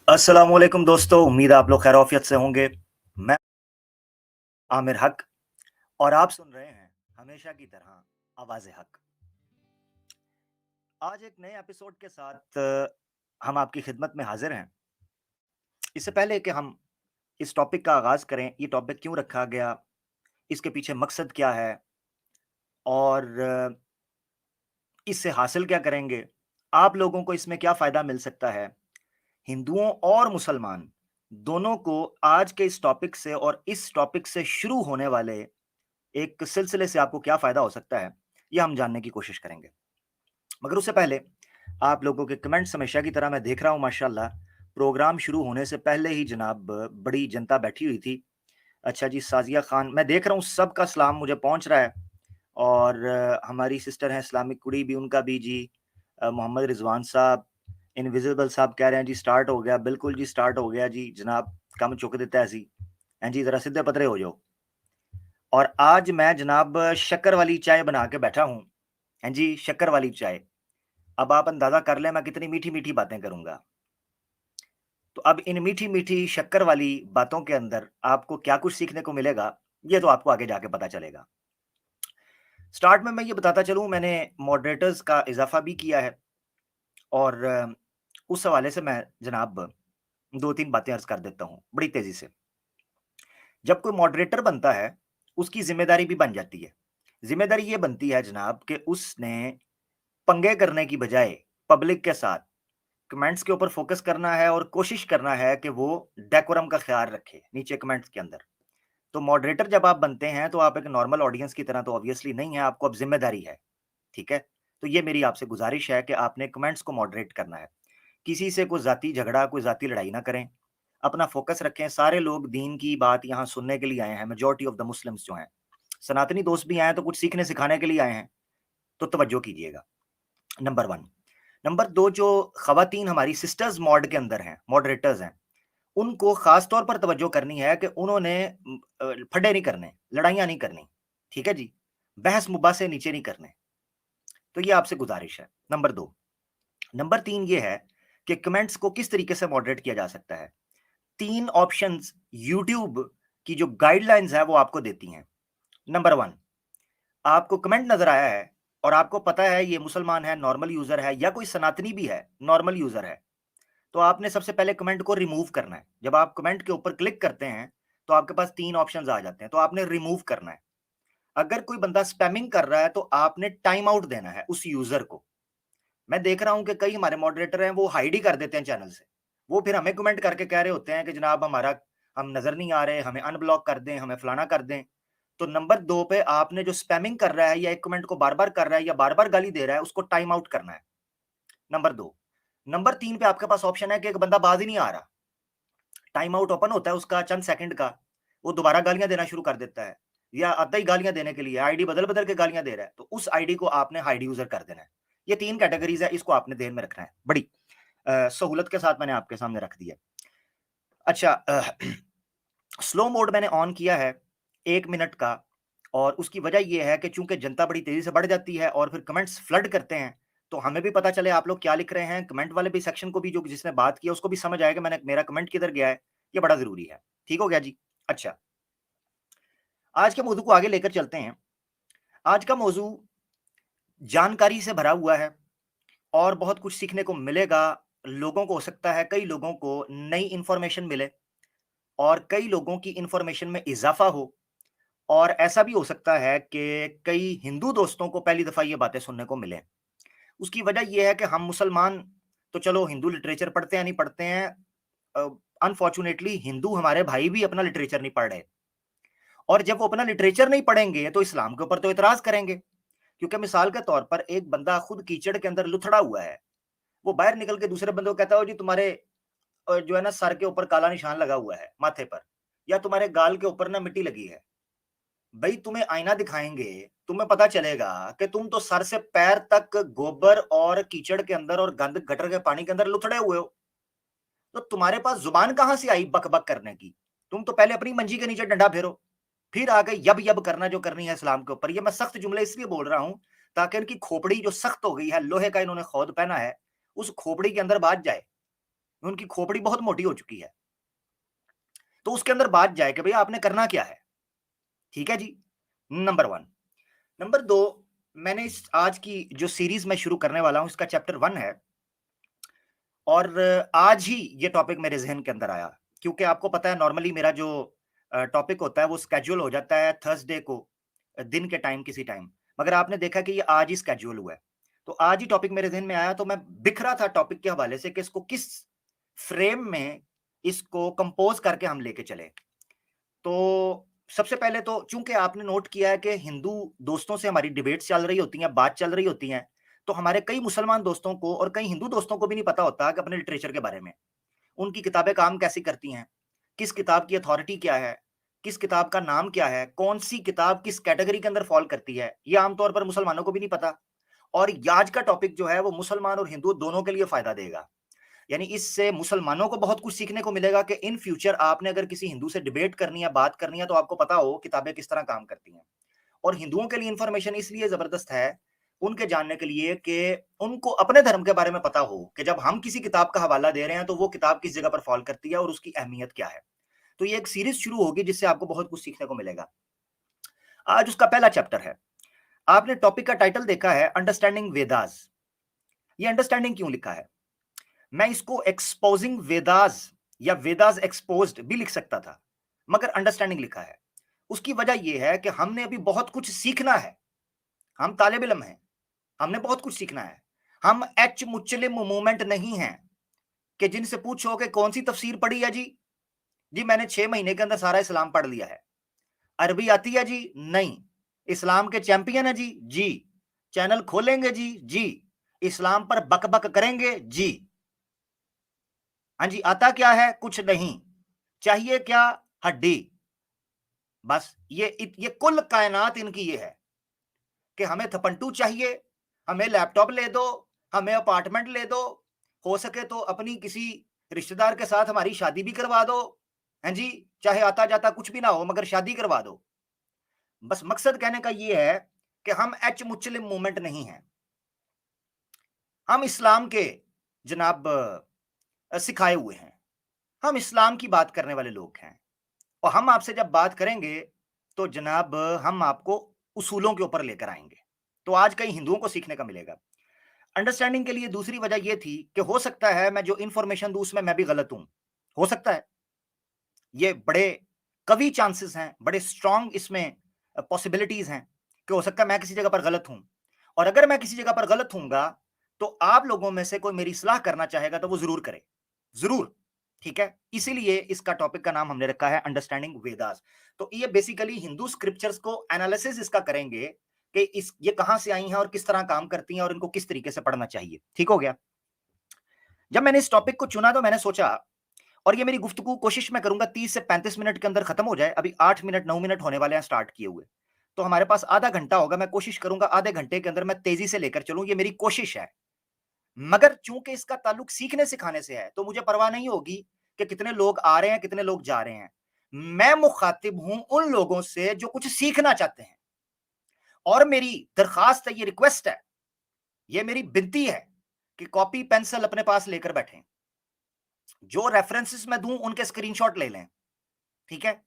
अस्सलामुअलैकुम दोस्तों, उम्मीद है आप लोग खैर-आफ़ियत से होंगे। मैं आमिर हक और आप सुन रहे हैं हमेशा की तरह आवाज़े हक। आज एक नए एपिसोड के साथ हम आपकी खिदमत में हाज़िर हैं। इससे पहले कि हम इस टॉपिक का आगाज़ करें, ये टॉपिक क्यों रखा गया, इसके पीछे मकसद क्या है और इससे हासिल क्या करेंगे, आप लोगों को इसमें क्या फ़ायदा मिल सकता है, हिंदुओं और मुसलमान दोनों को आज के इस टॉपिक से और इस टॉपिक से शुरू होने वाले एक सिलसिले से आपको क्या फ़ायदा हो सकता है, ये हम जानने की कोशिश करेंगे। मगर उससे पहले आप लोगों के कमेंट्स हमेशा की तरह मैं देख रहा हूँ माशाल्लाह, प्रोग्राम शुरू होने से पहले ही जनाब बड़ी जनता बैठी हुई थी। अच्छा जी, साज़िया ख़ान मैं देख रहा हूँ सबका सलाम मुझे पहुँच रहा है और हमारी सिस्टर हैं इस्लामिक कुड़ी भी उनका भी जी मोहम्मद रिज़वान साहब, इनविजिबल साहब कह रहे हैं जी स्टार्ट हो गया, बिल्कुल जी स्टार्ट हो गया जी, जनाब कम चुक देता है असी। हैं जी ज़रा सीधे पतरे हो जाओ। और आज मैं जनाब शक्कर वाली चाय बना के बैठा हूँ। हैं जी, शक्कर वाली चाय। अब आप अंदाज़ा कर लें मैं कितनी मीठी-मीठी बातें करूँगा। तो अब इन मीठी-मीठी शक्कर वाली बातों के अंदर आपको क्या कुछ सीखने को मिलेगा, ये तो आपको आगे जाके पता चलेगा। स्टार्ट में मैं ये बताता चलूँ मैंने मॉडरेटर्स का इज़ाफ़ा भी किया है और उस हवाले से मैं जनाब 2-3 बातें अर्ज़ कर देता हूँ, बड़ी तेज़ी से। जब कोई मॉडरेटर बनता है, उसकी ज़िम्मेदारी भी बन जाती है। ज़िम्मेदारी ये बनती है जनाब कि उसने पंगे करने की बजाय पब्लिक के साथ कमेंट्स के ऊपर फोकस करना है और कोशिश करना है कि वो डेकोरम का ख्याल रखे नीचे कमेंट्स के अंदर। तो मॉडरेटर जब आप बनते हैं तो आप एक नॉर्मल ऑडियंस की तरह तो ऑब्वियसली नहीं है, आपको अब ज़िम्मेदारी है, ठीक है? तो ये मेरी आपसे गुज़ारिश है कि आपने कमेंट्स को मॉडरेट करना है। किसी से कोई ज़ाती झगड़ा, कोई ज़ाती लड़ाई ना करें। अपना फोकस रखें, सारे लोग दीन की बात यहाँ सुनने के लिए आए हैं, मेजॉरिटी ऑफ द मुस्लिम्स जो हैं। सनातनी दोस्त भी आए हैं तो कुछ सीखने सिखाने के लिए आए हैं, तो तवज्जो कीजिएगा, नंबर 1। नंबर 2 जो ख़वातीन हमारी सिस्टर्स मॉड के अंदर हैं, मॉडरेटर्स हैं, उनको ख़ास तौर पर तवज्जो करनी है कि उन्होंने फड्डे नहीं करने, लड़ाइयाँ नहीं करनी, ठीक है जी? बहस-मुबासे नीचे नहीं करने, तो ये आपसे गुज़ारिश है, नंबर 2। नंबर 3 ये है कि कमेंट्स को किस तरीके से मॉडरेट किया जा सकता है। 3 ऑप्शंस यूट्यूब की जो गाइडलाइंस है वो आपको देती हैं। नंबर 1 आपको कमेंट नज़र आया है और आपको पता है ये मुसलमान है, नॉर्मल यूज़र है या कोई सनातनी भी है, नॉर्मल यूज़र है, तो आपने सबसे पहले कमेंट को रिमूव करना है। जब आप कमेंट के ऊपर क्लिक करते हैं, तो आपके पास 3 ऑप्शंस आ जाते हैं, तो आपने रिमूव करना है। अगर कोई बंदा स्पैमिंग कर रहा है, तो आपने टाइम आउट देना है उस यूज़र को। मैं देख रहा हूँ कि कई हमारे मॉडरेटर हैं, वो हाइड ही कर देते हैं चैनल से। वो फिर हमें कमेंट करके कह रहे होते हैं कि जनाब हम नज़र नहीं आ रहे, हमें अनब्लॉक कर दें, हमें फलाना कर दें। तो नंबर 2 पे आपने जो स्पैमिंग कर रहा है या एक कमेंट को बार-बार कर रहा है या बार-बार गाली दे रहा है, उसको टाइम आउट करना है, नंबर 2। नंबर 3 पे आपके पास ऑप्शन है कि एक बंदा बाज ही नहीं आ रहा, टाइम आउट ओपन होता है उसका चंद सेकंड का, वो दोबारा गालियाँ देना शुरू कर देता है या आता ही गालियाँ देने के लिए, आईडी बदल-बदल के गालियाँ दे रहा है, तो उस आईडी को आपने हाइड यूज़र कर देना है। ये 3 कैटेगरीज़ है, इसको आपने ध्यान में रखना है। बड़ी सहूलत के साथ मैंने आपके सामने रख दी है। अच्छा स्लो मोड मैंने ऑन किया है 1 मिनट का और उसकी वजह ये है कि चूँकि जनता बड़ी तेज़ी से बढ़ जाती है और फिर कमेंट्स फ्लड करते हैं, तो हमें भी पता चले आप लोग क्या लिख रहे हैं, कमेंट वाले भी सेक्शन को भी जो जिसने बात की है उसको भी समझ आए कि मैंने मेरा कमेंट किधर गया है, ये बड़ा ज़रूरी है। ठीक हो गया जी? अच्छा, आज के मौज़ू को आगे लेकर चलते हैं। आज का मौज़ू जानकारी से भरा हुआ है और बहुत कुछ सीखने को मिलेगा। लोगों को हो सकता है कई लोगों को नई इन्फॉर्मेशन मिले और कई लोगों की इन्फॉर्मेशन में इज़ाफ़ा हो और ऐसा भी हो सकता है कि कई हिंदू दोस्तों को पहली दफ़ा ये बातें सुनने को मिलें। उसकी वजह ये है कि हम मुसलमान तो चलो हिंदू लिटरेचर पढ़ते हैं, नहीं पढ़ते हैं अ, अनफॉर्च्यूनेटली हिंदू हमारे भाई भी अपना लिटरेचर नहीं पढ़ रहे और जब वो अपना लिटरेचर नहीं पढ़ेंगे, तो इस्लाम के ऊपर तो इतराज़ करेंगे। क्योंकि मिसाल के तौर पर एक बंदा खुद कीचड़ के अंदर लुथड़ा हुआ है, वो बाहर निकल के दूसरे बंदे को कहता है, "ओ जी तुम्हारे जो है ना सर के ऊपर काला निशान लगा हुआ है, माथे पर या तुम्हारे गाल के ऊपर ना मिट्टी लगी है।" भई तुम्हें आईना दिखाएँगे, तुम्हें पता चलेगा कि तुम तो सर से पैर तक गोबर और कीचड़ के अंदर और गंद गटर के पानी के अंदर लुथड़े हुए हो। तो तुम्हारे पास ज़ुबान कहाँ से आई बक-बक करने की? तुम तो पहले अपनी मंजी के नीचे डंडा फेरो, फिर आके यब-यब करना जो करनी है इस्लाम के ऊपर। ये मैं सख्त जुमले इसलिए बोल रहा हूँ, ताकि इनकी खोपड़ी जो सख्त हो गई है, लोहे का इन्होंने खौद पहना है, उस खोपड़ी के अंदर बात जाए। उनकी खोपड़ी बहुत मोटी हो चुकी है। तो उसके अंदर बात जाए कि भैया आपने करना क्या है। ठीक है जी, नंबर 1। नंबर 2, मैंने इस आज की जो सीरीज मैं शुरू करने वाला हूं इसका चैप्टर 1 है, और आज ही ये टॉपिक मेरे ज़हन के अंदर आया, क्योंकि आपको पता है नॉर्मली मेरा जो टॉपिक होता है वो स्केड्यूल हो जाता है थर्सडे को, दिन के टाइम किसी टाइम, मगर आपने देखा कि ये आज ही स्केड्यूल हुआ है। तो आज ही टॉपिक मेरे ज़हन में आया, तो मैं बिखरा था टॉपिक के हवाले से कि इसको किस फ्रेम में इसको कंपोज़ करके हम लेके चलें। तो सबसे पहले तो चूँकि आपने नोट किया है कि हिंदू दोस्तों से हमारी डिबेट्स चल रही होती हैं, बात चल रही होती हैं, तो हमारे कई मुसलमान दोस्तों को और कई हिंदू दोस्तों को भी नहीं पता होता कि अपने लिटरेचर के बारे में। उनकी किताबें काम कैसी करती हैं, किस किताब की अथॉरिटी क्या है, किस किताब का नाम क्या है, कौन-सी किताब किस कैटेगरी के अंदर फ़ॉल करती है, ये आमतौर पर मुसलमानों को भी नहीं पता। और ये आज का टॉपिक जो है वो मुसलमान और हिंदू दोनों के लिए फ़ायदा देगा। यानी इससे मुसलमानों को बहुत कुछ सीखने को मिलेगा कि इन फ्यूचर आपने अगर किसी हिंदू से डिबेट करनी है, बात करनी है, तो आपको पता हो किताबें किस तरह काम करती हैं। और हिंदुओं के लिए इंफॉर्मेशन इसलिए ज़बरदस्त है, उनके जानने के लिए कि उनको अपने धर्म के बारे में पता हो कि जब हम किसी किताब का हवाला दे रहे हैं, तो वो किताब किस जगह पर फ़ॉल करती है और उसकी अहमियत क्या है। तो ये एक सीरीज़ शुरू होगी जिससे आपको बहुत कुछ सीखने को मिलेगा। आज उसका पहला चैप्टर है। आपने टॉपिक का टाइटल देखा है अंडरस्टैंडिंग वेदास। ये अंडरस्टैंडिंग क्यों लिखा है? मैं इसको एक्सपोजिंग वेदास या वेदास एक्सपोज्ड भी लिख सकता था, मगर अंडरस्टैंडिंग लिखा है। उसकी वजह यह है कि हमने अभी बहुत कुछ सीखना है। हम तालिब इल्म हैं, हमने बहुत कुछ सीखना है। हम एच मुचलिम मूवमेंट नहीं हैं कि जिनसे पूछो कि कौन सी तफसीर पढ़ी है जी। जी मैंने 6 महीने के अंदर सारा इस्लाम पढ़ लिया है। अरबी आती है जी? नहीं। इस्लाम के चैंपियन है जी? जी। चैनल खोलेंगे जी? जी। इस्लाम पर बक बक करेंगे जी। हाँ जी, आता क्या है? कुछ नहीं। चाहिए क्या? हड्डी। बस ये कुल कायनात इनकी ये है कि हमें थपंटू चाहिए, हमें लैपटॉप ले दो, हमें अपार्टमेंट ले दो, हो सके तो अपनी किसी रिश्तेदार के साथ हमारी शादी भी करवा दो। हैं जी, चाहे आता जाता कुछ भी ना हो मगर शादी करवा दो। बस मकसद कहने का ये है कि हम एच मुस्लिम मूवमेंट नहीं है। हम इस्लाम के जनाब सिखाए हुए हैं। हम इस्लाम की बात करने वाले लोग हैं, और हम आपसे जब बात करेंगे तो जनाब हम आपको उसूलों के ऊपर लेकर आएंगे। तो आज कई हिंदुओं को सीखने का मिलेगा। अंडरस्टैंडिंग के लिए दूसरी वजह यह थी कि हो सकता है मैं जो इंफॉर्मेशन दूं उसमें मैं भी गलत हूं। हो सकता है, ये बड़े कवि चांसेस हैं, बड़े स्ट्रांग इसमें पॉसिबिलिटीज हैं कि हो सकता है मैं किसी जगह पर गलत हूं। और अगर मैं किसी जगह पर गलत हूंगा तो आप लोगों में से कोई मेरी सलाह करना चाहेगा तो वो जरूर करे, जरूर। ठीक है, इसीलिए इसका टॉपिक का नाम हमने रखा है अंडरस्टैंडिंग वेदास। तो ये बेसिकली हिंदू स्क्रिप्चर्स को एनालिसिस इसका करेंगे कि इस ये कहां से आई हैं और किस तरह काम करती हैं और इनको किस तरीके से पढ़ना चाहिए। ठीक हो गया? जब मैंने इस टॉपिक को चुना तो मैंने सोचा, और ये मेरी गुफ्तगू कोशिश मैं करूंगा 30 से 35 मिनट के अंदर खत्म हो जाए। अभी 8 मिनट 9 मिनट होने वाले हैं स्टार्ट किए हुए, तो हमारे पास आधा घंटा होगा। मैं कोशिश करूंगा आधे घंटे के अंदर मैं तेजी से लेकर चलूं, ये मेरी कोशिश है। मगर चूंकि इसका ताल्लुक सीखने सिखाने से है तो मुझे परवाह नहीं होगी कि कितने लोग आ रहे हैं कितने लोग जा रहे हैं। मैं मुखातिब हूं उन लोगों से जो कुछ सीखना चाहते हैं, और मेरी दरखास्त है, ये रिक्वेस्ट है, ये मेरी विनती है कि कॉपी पेंसिल अपने पास लेकर बैठें। जो रेफरेंसेस मैं दूं उनके स्क्रीनशॉट ले लें। ठीक है,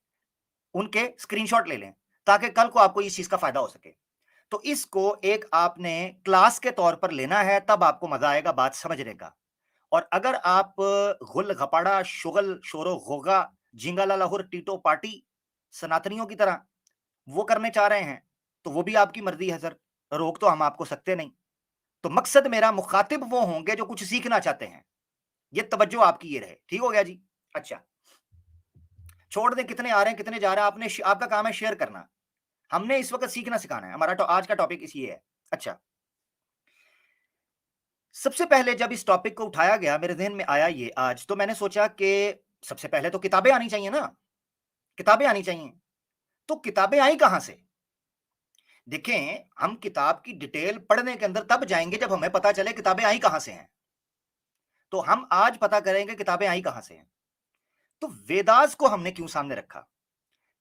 उनके स्क्रीनशॉट ले लें ताकि कल को आपको इस चीज का फायदा हो सके। तो इसको एक आपने क्लास के तौर पर लेना है, तब आपको मजा आएगा बात समझने का। और अगर आप गुल घपाड़ा शुगल शोरो गोगा झिंगाला लाहौर टीटो पार्टी सनातनियों की तरह वो करने चाह रहे हैं तो वो भी आपकी मर्जी है सर, रोक तो हम आपको सकते नहीं। तो मकसद मेरा मुखातिब वो होंगे जो कुछ सीखना चाहते हैं। ये तवज्जो आपकी ये रहे। ठीक हो गया जी? अच्छा, छोड़ दें कितने आ रहे हैं कितने जा रहे हैं, आपका काम है शेयर करना। हमने इस वक्त सीखना सिखाना है, हमारा तो आज का टॉपिक इसी है। अच्छा, सबसे पहले जब इस टॉपिक को उठाया गया मेरे ज़हन में आया ये आज, तो मैंने सोचा कि सबसे पहले तो किताबें आनी चाहिए ना, किताबें आनी चाहिए। तो किताबें आई कहाँ से? देखें, हम किताब की डिटेल पढ़ने के अंदर तब जाएँगे जब हमें पता चले किताबें आई कहाँ से हैं। तो हम आज पता करेंगे किताबें आई कहाँ से हैं। तो वेदास को हमने क्यों सामने रखा?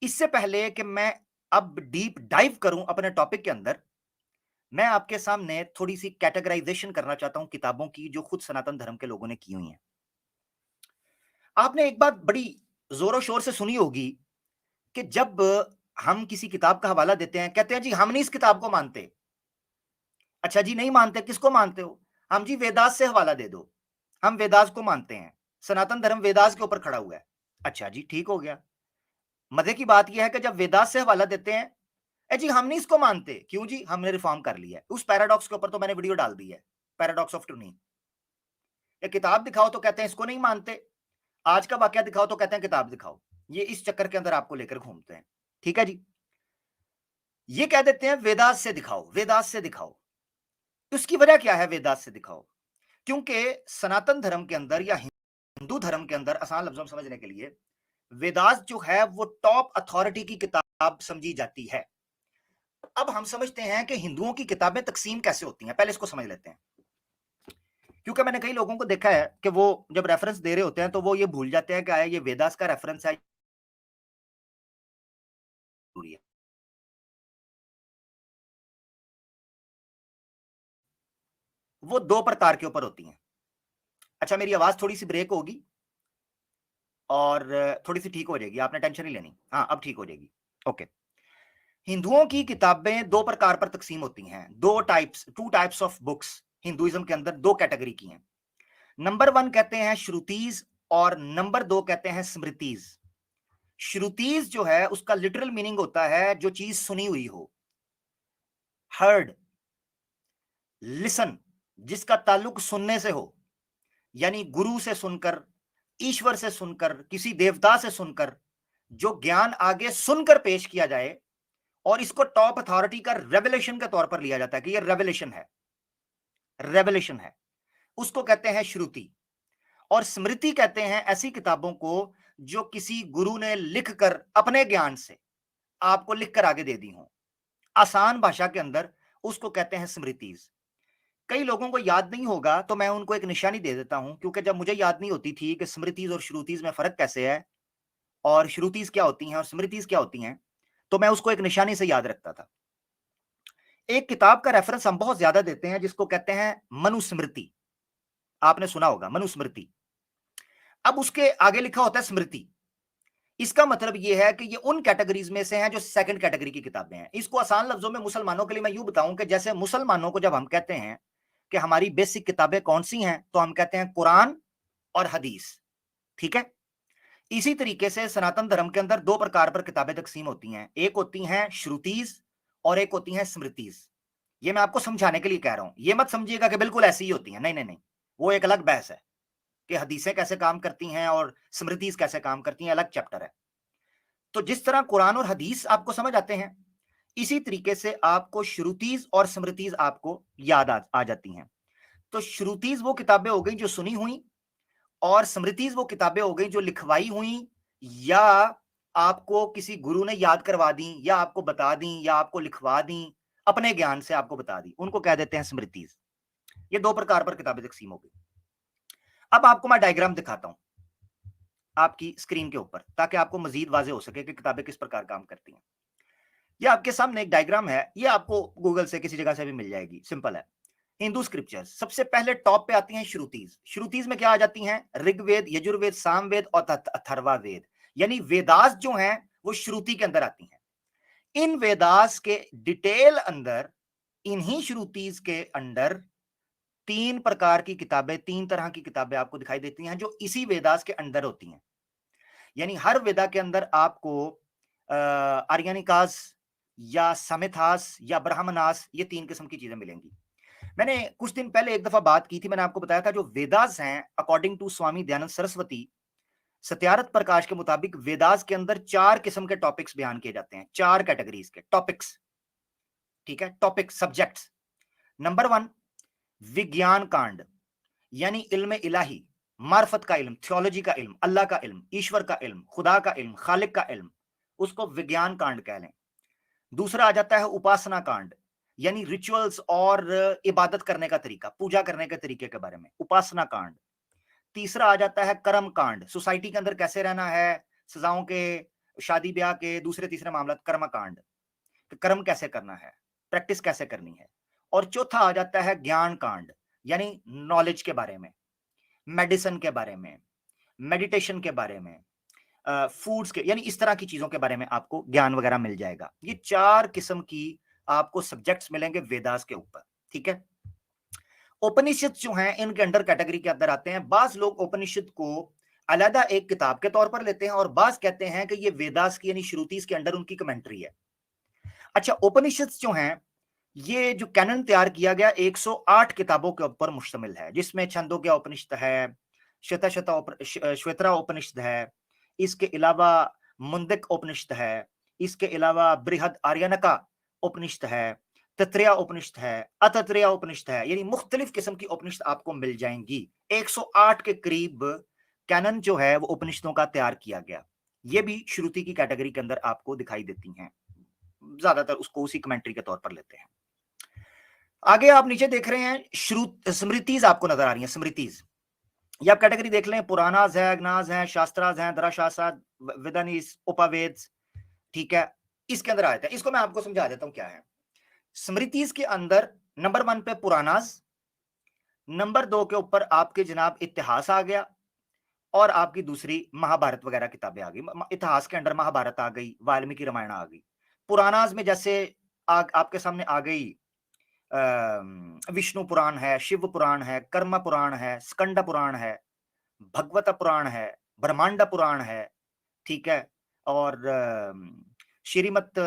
इससे पहले कि मैं अब डीप डाइव करूँ अपने टॉपिक के अंदर, मैं आपके सामने थोड़ी-सी कैटेगराइज़ेशन करना चाहता हूँ किताबों की जो खुद सनातन धर्म के लोगों ने की हुई हैं। आपने एक बात बड़ी जोरों शोर से सुनी होगी कि जब हम किसी किताब का हवाला देते हैं, कहते हैं जी हम नहीं इस किताब को मानते। अच्छा जी, नहीं मानते, किसको मानते हो? हम जी वेदास से हवाला दे दो, हम वेदास को मानते हैं, सनातन धर्म वेदास के ऊपर खड़ा हुआ है। अच्छा जी, ठीक हो गया। मजे की बात यह है कि जब वेदास से हवाला देते हैं, जी हम नहीं इसको मानते, क्यों जी? हमने रिफॉर्म कर लिया है। उस पैराडॉक्स के ऊपर तो मैंने वीडियो डाल दी है, पैराडॉक्स ऑफ टुनी। एक किताब दिखाओ तो कहते हैं इसको नहीं मानते, आज का वाकया दिखाओ तो कहते हैं किताब दिखाओ। ये इस चक्कर के अंदर आपको लेकर घूमते हैं। ठीक है जी, ये कह देते हैं वेदास से दिखाओ, वेदास से दिखाओ। उसकी वजह क्या है वेदास से दिखाओ? क्योंकि सनातन धर्म के अंदर या हिंदू धर्म के अंदर आसान लफ्जों में समझने के लिए वेदास जो है वो टॉप अथॉरिटी की किताब समझी जाती है। अब हम समझते हैं कि हिंदुओं की किताबें तकसीम कैसे होती हैं, पहले इसको समझ लेते हैं। क्योंकि मैंने कई लोगों को देखा है कि वो जब रेफरेंस दे रहे होते हैं तो वो ये भूल जाते हैं कि आया ये वेदास का रेफरेंस है। वो दो प्रकार के ऊपर होती हैं। अच्छा, मेरी आवाज थोड़ी सी ब्रेक होगी और थोड़ी सी ठीक हो जाएगी, आपने टेंशन नहीं लेनी। हाँ, अब ठीक हो जाएगी। ओके। हिंदुओं की किताबें दो प्रकार पर तकसीम होती हैं, two types of books Hinduism के अंदर दो कैटेगरी की हैं। नंबर 1 कहते हैं श्रुतीज और नंबर 2 कहते हैं स्मृतिज। श्रुतीज जो है उसका लिटरल मीनिंग होता है जो चीज सुनी हुई हो, हर्ड, लिसन, जिसका ताल्लुक सुनने से हो, यानी गुरु से सुनकर, ईश्वर से सुनकर, किसी देवता से सुनकर, जो ज्ञान आगे सुनकर पेश किया जाए और इसको टॉप अथॉरिटी का रेवलेशन के तौर पर लिया जाता है कि ये रेवलेशन है, रेवलेशन है, उसको कहते हैं श्रुति। और स्मृति कहते हैं ऐसी किताबों को जो किसी गुरु ने लिखकर अपने ज्ञान से आपको लिखकर आगे दे दी हो, आसान भाषा के अंदर उसको कहते हैं स्मृतिज। कई लोगों को याद नहीं होगा तो मैं उनको एक निशानी दे देता हूं, क्योंकि जब मुझे याद नहीं होती थी कि स्मृतिज और श्रुतिज में फर्क कैसे है और श्रुतिज क्या होती हैं और स्मृतिज क्या होती हैं, तो मैं उसको एक निशानी से याद रखता था। एक किताब का रेफरेंस हम बहुत ज्यादा देते हैं जिसको कहते हैं मनुस्मृति, आपने सुना होगा मनुस्मृति। अब उसके आगे लिखा होता है स्मृति। इसका मतलब यह है कि ये उन कैटेगरीज में से हैं जो सेकंड कैटेगरी की किताबें हैं। इसको आसान लफ्जों में मुसलमानों के लिए मैं यूं बताऊं कि जैसे मुसलमानों को जब हम कहते हैं कि हमारी बेसिक किताबें कौन सी हैं, तो हम कहते हैं कुरान और हदीस। ठीक है, इसी तरीके से सनातन धर्म के अंदर दो प्रकार पर किताबें तकसीम होती हैं, एक होती हैं श्रुतिज और एक होती हैं स्मृतिज। ये मैं आपको समझाने के लिए कह रहा हूं, ये मत समझिएगा कि बिल्कुल ऐसी ही होती हैं, नहीं नहीं नहीं, वो एक अलग बहस है कि हदीसें कैसे काम करती हैं और स्मृतिज कैसे काम करती हैं, अलग चैप्टर है। तो जिस तरह कुरान और हदीस आपको समझ आते हैं, इसी तरीके से आपको श्रुतिज और स्मृतिज आपको याद आ जाती हैं। तो श्रुतिज वो किताबें हो गई जो सुनी हुई और स्मृतिज वो किताबें हो गई जो लिखवाई हुई या आपको किसी गुरु ने याद करवा दी या आपको बता दी या आपको लिखवा दी, अपने ज्ञान से आपको बता दी, उनको कह देते हैं स्मृतिज। ये दो प्रकार पर किताबें तकसीम हो गई। अब आपको मैं डायग्राम दिखाता हूं आपकी स्क्रीन के ऊपर ताकि आपको मजीद वाजे हो सके कि किताबें किस प्रकार काम करती हैं। ये आपके सामने एक डायग्राम है, ये आपको गूगल से किसी जगह से भी मिल जाएगी, सिंपल है। हिंदू स्क्रिप्चर्स सबसे पहले टॉप पे आती हैं श्रुतिज। श्रुतिज में क्या आ जाती हैं? ऋग्वेद, यजुर्वेद, सामवेद और अथर्ववेद, यानी वेदास जो हैं वो श्रुति के अंदर आती हैं। इन वेदास के डिटेल अंदर, इन्हीं श्रुतिज के अंदर तीन प्रकार की किताबें, तीन तरह की किताबें आपको दिखाई देती हैं जो इसी वेदास के अंदर होती हैं। यानी हर वेदा के अंदर आपको आर्यनिकास या समिथास या ब्राह्मणास, ये तीन किस्म की चीजें मिलेंगी। मैंने कुछ दिन पहले एक दफा बात की थी, मैंने आपको बताया था जो वेदास हैं अकॉर्डिंग टू स्वामी दयानंद सरस्वती सत्यारथ प्रकाश के मुताबिक वेदास के अंदर चार किस्म के टॉपिक्स बयान किए जाते हैं, चार कैटेगरीज के टॉपिक्स। ठीक है, टॉपिक सब्जेक्ट्स। नंबर 1 विज्ञान कांड, यानी इल्म इलाही, मार्फत का इल्म, थियोलॉजी का इल्म, अल्लाह का इल्म, ईश्वर का इल्म, खुदा का इल्म, खालिक का इल्म, उसको विज्ञान कांड कह लें। दूसरा आ जाता है उपासना कांड, यानी रिचुअल्स और इबादत करने का तरीका, पूजा करने के तरीके के बारे में, उपासना कांड। तीसरा आ जाता है कर्म कांड, सोसाइटी के अंदर कैसे रहना है, सजाओं के, शादी ब्याह के, दूसरे तीसरे मामला, कर्म कांड, कर्म कैसे करना है, प्रैक्टिस कैसे करनी है। और चौथा आ जाता है ज्ञान कांड, यानी नॉलेज के बारे में, मेडिसिन के बारे में, मेडिटेशन के बारे में, फूड्स के, यानी इस तरह की चीजों के बारे में आपको ज्ञान वगैरह मिल जाएगा। ये 4 किस्म की आपको सब्जेक्ट्स मिलेंगे वेदास के ऊपर, ठीक है। उपनिषद जो हैं इनके अंडर कैटेगरी के अंदर आते हैं। बाज लोग उपनिषद को अलग एक किताब के तौर पर लेते हैं और बाज कहते हैं कि ये वेदास की यानी श्रुतिस के अंडर उनकी कमेंट्री है। अच्छा, उपनिषद जो हैं ये जो कैनन तैयार किया गया 108 किताबों के ऊपर मुश्तमिल है, जिसमें छंदोग्य उपनिषद है, श्वेतरा उपनिषद है, इसके अलावा मुंदक उपनिषद है, इसके अलावा बृहद आर्यनका उपनिषद है, तत्रेया उपनिषद है, अतत्रेया उपनिषद है, यानी मुख्तलिफ किस्म की उपनिषद आपको मिल जाएंगी। 108 के करीब कैनन जो है वो उपनिषदों का तैयार किया गया। ये भी श्रुति की कैटेगरी के अंदर आपको दिखाई देती हैं, ज्यादातर उसको उसी कमेंट्री के तौर पर लेते हैं। आगे आप नीचे देख रहे हैं स्मृतिज आपको नजर आ रही हैं, स्मृतिज। ये आप कैटेगरी देख लें, पुराणाज है, अग्नाज है, शास्त्राज है, दराशास्त्राज, वेदानीस, उपवेद, ठीक है, इसके अंदर आ जाता है। इसको मैं आपको समझा देता हूं क्या है। स्मृतिज के अंदर नंबर 1 पे पुराणाज, नंबर 2 के ऊपर आपके जनाब इतिहास आ गया, और आपकी दूसरी महाभारत वगैरह किताबें आ गई। इतिहास के अंदर महाभारत आ गई, वाल्मीकि रामायण आ गई। पुराणाज में जैसे आपके सामने आ गई विष्णु पुराण है, शिव पुराण है, कर्म पुराण है, स्कंद पुराण है, भगवत पुराण है, ब्रह्मांड पुराण है, ठीक है, और श्रीमत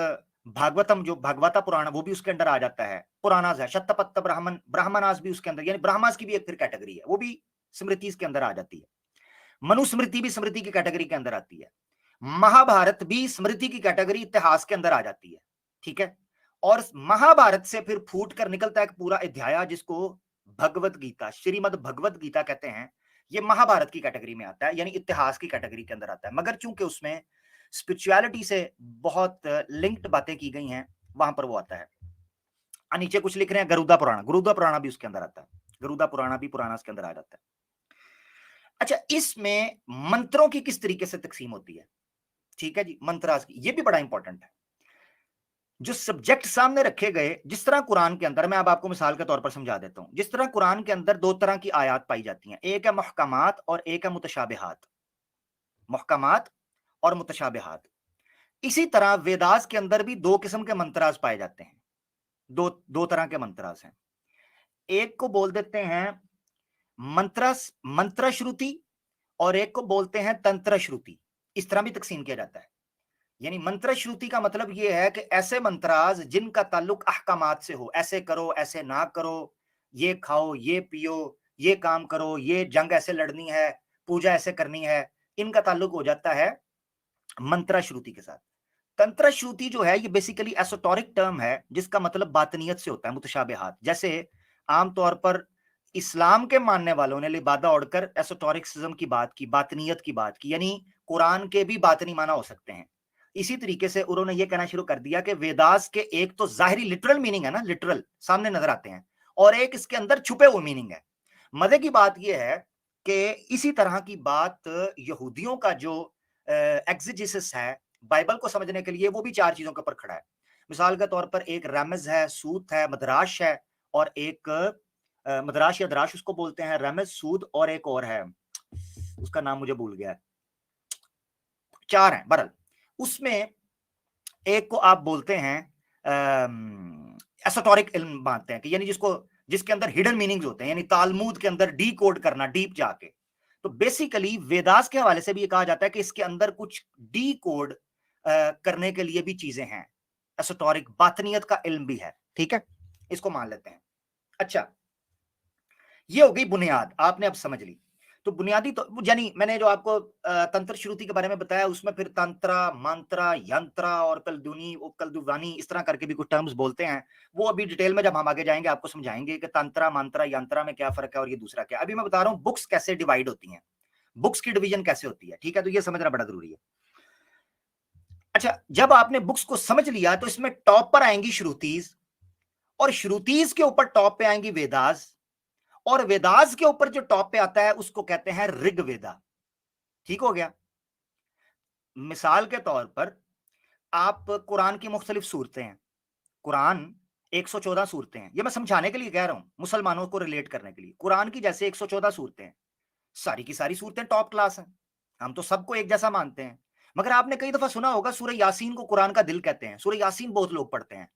भागवतम जो भागवता पुराण वो भी उसके अंदर आ जाता है। पुराणास है, शतपथ ब्राह्मण, ब्राह्मणास भी उसके अंदर, यानी ब्राह्मणास की भी एक फिर कैटेगरी है, वो भी स्मृति के अंदर आ जाती है। मनुस्मृति भी स्मृति की कैटेगरी के अंदर आती है। महाभारत भी स्मृति की कैटेगरी इतिहास के अंदर आ जाती है, ठीक है। और महाभारत से फिर फूट कर निकलता है एक पूरा अध्याय जिसको भगवत गीता, श्रीमद भगवत गीता कहते हैं। ये महाभारत की कैटेगरी में आता है, यानी इतिहास की कैटेगरी के अंदर आता है, मगर चूंकि उसमें स्पिरिचुअलिटी से बहुत लिंक्ड बातें की गई हैं, वहां पर वो आता है। नीचे कुछ लिख रहे हैं गरुड़ा पुराण, गरुड़ा पुराण भी उसके अंदर आता है, गरुड़ा पुराण भी पुराना के अंदर आ जाता है। अच्छा, इसमें मंत्रों की किस तरीके से तकसीम होती है, ठीक है जी, मंत्रास की, ये भी बड़ा इंपॉर्टेंट है। जो सब्जेक्ट सामने रखे गए, जिस तरह कुरान के अंदर, मैं अब आपको मिसाल के तौर पर समझा देता हूं, जिस तरह कुरान के अंदर 2 तरह की आयत पाई जाती हैं, एक है मुहकमात और एक है मुतशाबिहात, मुहकमात और मुतशाबिहात। इसी तरह वेदास के अंदर भी 2 किस्म के मंत्रास पाए जाते हैं, दो तरह के मंत्रास हैं। एक को बोल देते हैं मंत्र श्रुति और एक को बोलते हैं तंत्र श्रुति, इस तरह भी तकसीम किया जाता है। यानी मंत्र श्रुति का मतलब यह है कि ऐसे मंत्राज जिनका ताल्लुक अहकामात से हो, ऐसे करो, ऐसे ना करो, ये खाओ, ये पियो, ये काम करो, ये जंग ऐसे लड़नी है, पूजा ऐसे करनी है, इनका ताल्लुक हो जाता है मंत्र श्रुति के साथ। तंत्र श्रुति जो है ये बेसिकली एसोटोरिक टर्म है, जिसका मतलब बातनियत से होता है, मुतशाबिहात। जैसे आमतौर पर इस्लाम के मानने वालों ने लिबादा ओढ़कर एसोटोरिक्सिज्म की बात की, बातनियत की बात की, यानी कुरान के भी बातनी माना हो सकते हैं। इसी तरीके से उन्होंने ये कहना शुरू कर दिया कि वेदास के एक तो जाहिरी लिटरल मीनिंग है ना, लिटरल सामने नजर आते हैं, और एक इसके अंदर छुपे हुए मीनिंग है। मजे की बात यह है कि इसी तरह की बात यहूदियों का जो एग्जिजिसिस है बाइबल को समझने के लिए, वो भी 4 चीजों के ऊपर खड़ा है। मिसाल के तौर पर एक रमज है, सूत है, मदराश है, और एक मदराश या दराश उसको बोलते हैं, रमज, सूद, और एक और है, उसका नाम मुझे भूल गया है, 4 हैं बरल। उसमें एक को आप बोलते हैं एसोटोरिक इल्म मानते हैं कि यानी जिसके अंदर हिडन मीनिंग्स होते हैं, यानी तालमूद के अंदर डी कोड करना, डीप जाके। तो बेसिकली वेदास के हवाले से भी ये कहा जाता है कि इसके अंदर कुछ डी कोड करने के लिए भी चीजें हैं, एसोटोरिक बातनियत का इल्म भी है, ठीक है, इसको मान लेते हैं। अच्छा, ये हो गई बुनियाद, आपने अब समझ ली। तो बुनियादी तो यानी मैंने जो आपको तंत्र श्रुति के बारे में बताया, उसमें फिर तंत्रा, मंत्रा, यंत्रा और कलदुवानी इस तरह करके भी कुछ टर्म्स बोलते हैं। वो अभी डिटेल में जब हम आगे जाएंगे आपको समझाएंगे कि तंत्रा, मंत्रा, यंत्रा में क्या फर्क है और ये दूसरा क्या। अभी मैं बता रहा हूँ बुक्स कैसे डिवाइड होती हैं, बुक्स की डिवीजन कैसे होती है, ठीक है, तो ये समझना बड़ा जरूरी है। अच्छा, जब आपने बुक्स को समझ लिया तो इसमें टॉप पर आएंगी श्रुतिज, और श्रुतिज के ऊपर टॉप पे आएंगी वेदास, और वेदास के ऊपर जो टॉप पे आता है उसको कहते हैं ऋग्वेदा। ठीक हो गया। मिसाल के तौर पर आप कुरान की मुख्तलिफ सूरतें हैं, कुरान 114 सूरतें हैं, ये मैं समझाने के लिए कह रहा हूं, मुसलमानों को रिलेट करने के लिए। कुरान की जैसे 114 सूरतें हैं, सारी की सारी सूरतें टॉप क्लास हैं, हम तो सबको एक जैसा मानते हैं। मगर आपने कई दफा सुना होगा सूरह यासीन को कुरान का दिल कहते हैं। सूरह यासीन बहुत लोग पढ़ते हैं।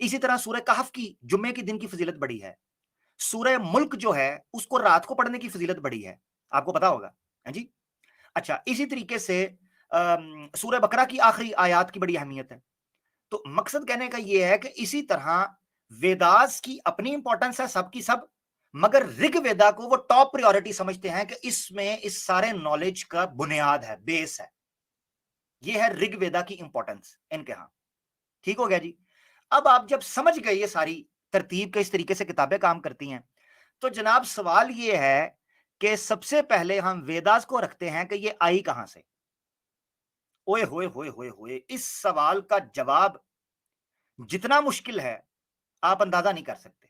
इसी तरह सूरह कहफ की जुम्मे के दिन की फजीलत बड़ी है। सूरह मुल्क जो है उसको रात को पढ़ने की फजीलत बड़ी है। आपको पता होगा, है जी। अच्छा, इसी तरीके से सूरह बकरा की आखिरी आयात की बड़ी अहमियत है। तो मकसद कहने का यह है कि इसी तरह वेदास की अपनी इंपॉर्टेंस है सबकी सब, मगर ऋग वेदा को वो टॉप प्रायोरिटी समझते हैं कि इसमें इस सारे नॉलेज का बुनियाद है, बेस है। ये है ऋग वेदा की इंपॉर्टेंस इनके यहां। ठीक हो गया जी। अब आप जब समझ गए ये सारी तरतीब के इस तरीके से किताबें काम करती हैं, तो जनाब सवाल ये है कि सबसे पहले हम वेदास को रखते हैं कि ये आई कहां से। ओए होए होए होए होए, इस सवाल का जवाब जितना मुश्किल है आप अंदाजा नहीं कर सकते।